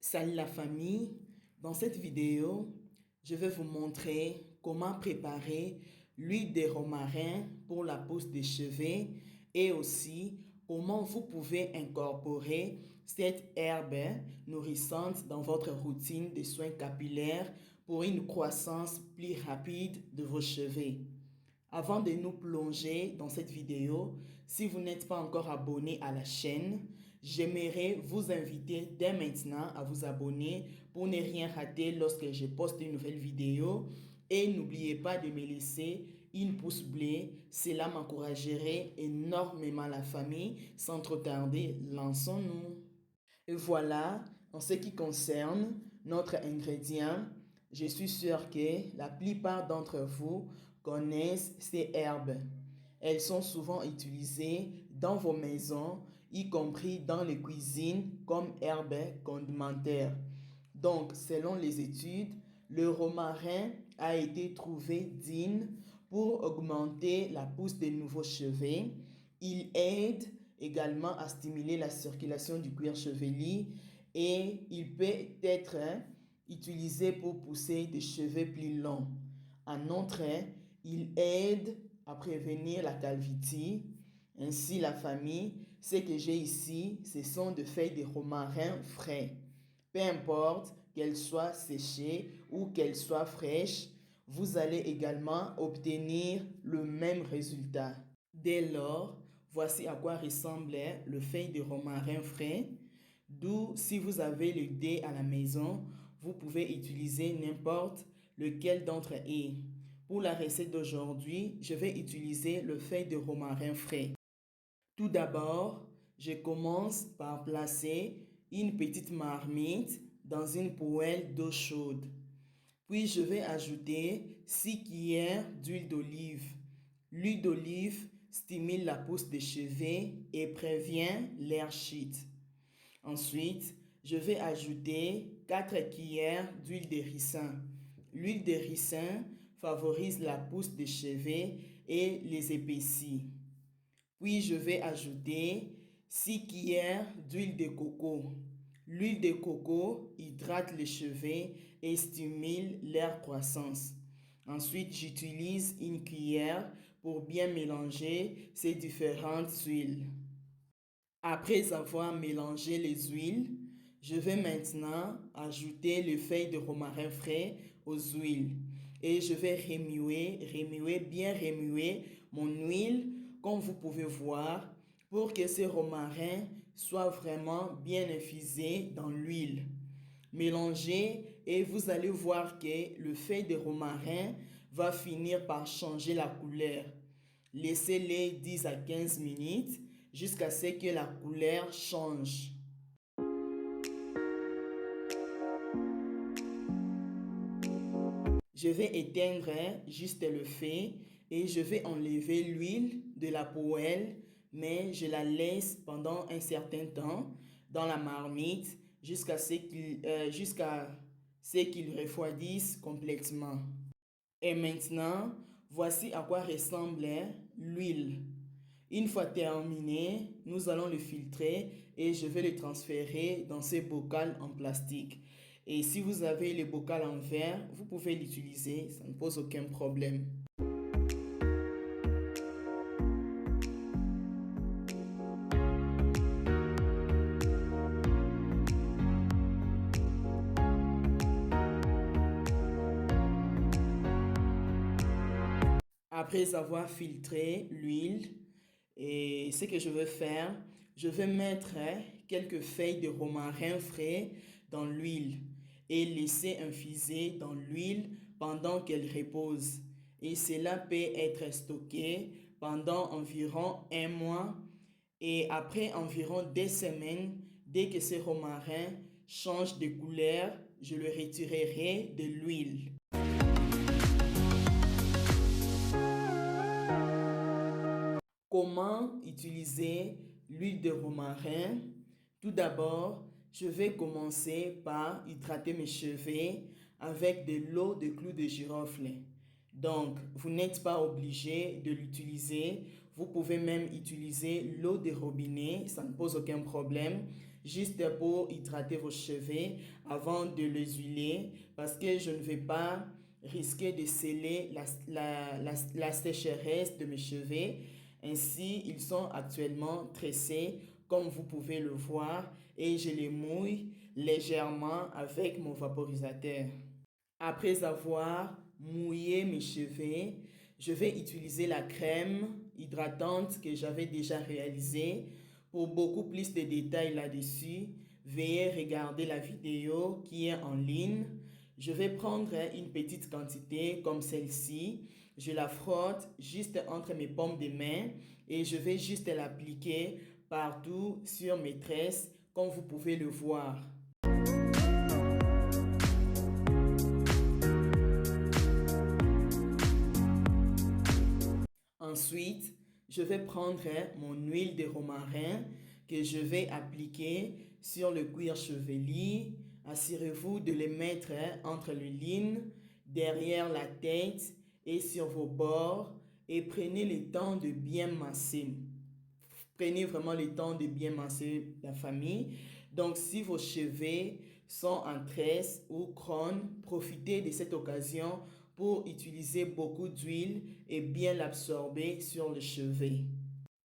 Salut la famille, dans cette vidéo, je vais vous montrer comment préparer l'huile de romarin pour la pousse des cheveux et aussi comment vous pouvez incorporer cette herbe nourrissante dans votre routine de soins capillaires pour une croissance plus rapide de vos cheveux. Avant de nous plonger dans cette vidéo, si vous n'êtes pas encore abonné à la chaîne, j'aimerais vous inviter dès maintenant à vous abonner pour ne rien rater lorsque je poste une nouvelle vidéo. Et n'oubliez pas de me laisser une pouce bleue, cela m'encouragerait énormément la famille. Sans trop tarder, lançons-nous. Et voilà, en ce qui concerne notre ingrédient, je suis sûr que la plupart d'entre vous connaissent ces herbes. Elles sont souvent utilisées dans vos maisons, y compris dans les cuisines comme herbes condimentaires. Donc, selon les études, le romarin a été trouvé digne pour augmenter la pousse des nouveaux cheveux. Il aide également à stimuler la circulation du cuir chevelu et il peut être utilisé pour pousser des cheveux plus longs. En outre, il aide à prévenir la calvitie. Ainsi, la famille, ce que j'ai ici, ce sont des feuilles de romarin frais. Peu importe qu'elles soient séchées ou qu'elles soient fraîches, vous allez également obtenir le même résultat. Dès lors, voici à quoi ressemble le feuille de romarin frais. D'où, si vous avez le dé à la maison, vous pouvez utiliser n'importe lequel d'entre eux. Pour la recette d'aujourd'hui, je vais utiliser le feuille de romarin frais. Tout d'abord, je commence par placer une petite marmite dans une poêle d'eau chaude. Puis je vais ajouter 6 cuillères d'huile d'olive. L'huile d'olive stimule la pousse des cheveux et prévient l'air chute. Ensuite, je vais ajouter 4 cuillères d'huile de ricin. L'huile de ricin favorise la pousse des cheveux et les épaissit. Puis je vais ajouter 6 cuillères d'huile de coco. L'huile de coco hydrate les cheveux et stimule leur croissance. Ensuite, j'utilise une cuillère pour bien mélanger ces différentes huiles. Après avoir mélangé les huiles, je vais maintenant ajouter les feuilles de romarin frais aux huiles. Et je vais remuer, bien remuer mon huile, comme vous pouvez voir, pour que ce romarin soit vraiment bien infusé dans l'huile. Mélangez et vous allez voir que le feuille de romarin va finir par changer la couleur. Laissez-les 10 à 15 minutes jusqu'à ce que la couleur change. Je vais éteindre juste le feu et je vais enlever l'huile de la poêle, mais je la laisse pendant un certain temps dans la marmite jusqu'à ce qu'il refroidisse complètement. Et maintenant, voici à quoi ressemble l'huile. Une fois terminé, nous allons le filtrer et je vais le transférer dans ces bocal en plastique. Et si vous avez le bocal en verre, vous pouvez l'utiliser, ça ne pose aucun problème. Après avoir filtré l'huile, et ce que je vais faire, je vais mettre quelques feuilles de romarin frais dans l'huile et laisser infuser dans l'huile pendant qu'elle repose. Et cela peut être stocké pendant environ un mois et après environ 2 semaines, dès que ce romarin change de couleur, je le retirerai de l'huile. Comment utiliser l'huile de romarin? Tout d'abord, je vais commencer par hydrater mes cheveux avec de l'eau de clou de girofle. Donc, vous n'êtes pas obligé de l'utiliser. Vous pouvez même utiliser l'eau de robinet, ça ne pose aucun problème. juste pour hydrater vos cheveux avant de les huiler parce que je ne vais pas risquer de sceller la sécheresse de mes cheveux. Ainsi, ils sont actuellement tressés comme vous pouvez le voir et je les mouille légèrement avec mon vaporisateur. Après avoir mouillé mes cheveux, je vais utiliser la crème hydratante que j'avais déjà réalisée. Pour beaucoup plus de détails là-dessus, veuillez regarder la vidéo qui est en ligne. Je vais prendre une petite quantité comme celle-ci. Je la frotte juste entre mes paumes de main et je vais juste l'appliquer partout sur mes tresses comme vous pouvez le voir. Ensuite, je vais prendre mon huile de romarin que je vais appliquer sur le cuir chevelu. Assurez-vous de le mettre entre les lignes, derrière la tête et sur vos bords et prenez le temps de bien masser. Prenez vraiment le temps de bien masser la famille. Donc, si vos cheveux sont en tresse ou crône, profitez de cette occasion pour utiliser beaucoup d'huile et bien l'absorber sur le cheveu.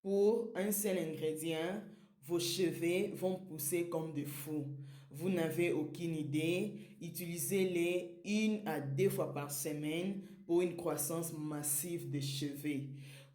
Pour un seul ingrédient, vos cheveux vont pousser comme des fous. Vous n'avez aucune idée. Utilisez-les 1 à 2 fois par semaine pour une croissance massive des cheveux.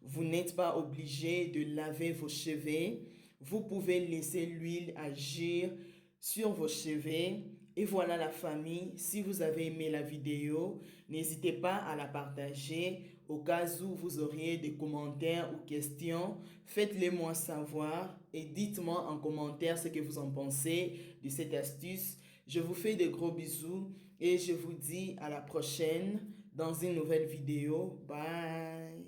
Vous n'êtes pas obligé de laver vos cheveux. Vous pouvez laisser l'huile agir sur vos cheveux. Et voilà la famille, si vous avez aimé la vidéo, n'hésitez pas à la partager au cas où vous auriez des commentaires ou questions. Faites-les moi savoir et dites-moi en commentaire ce que vous en pensez de cette astuce. Je vous fais de gros bisous et je vous dis à la prochaine dans une nouvelle vidéo. Bye!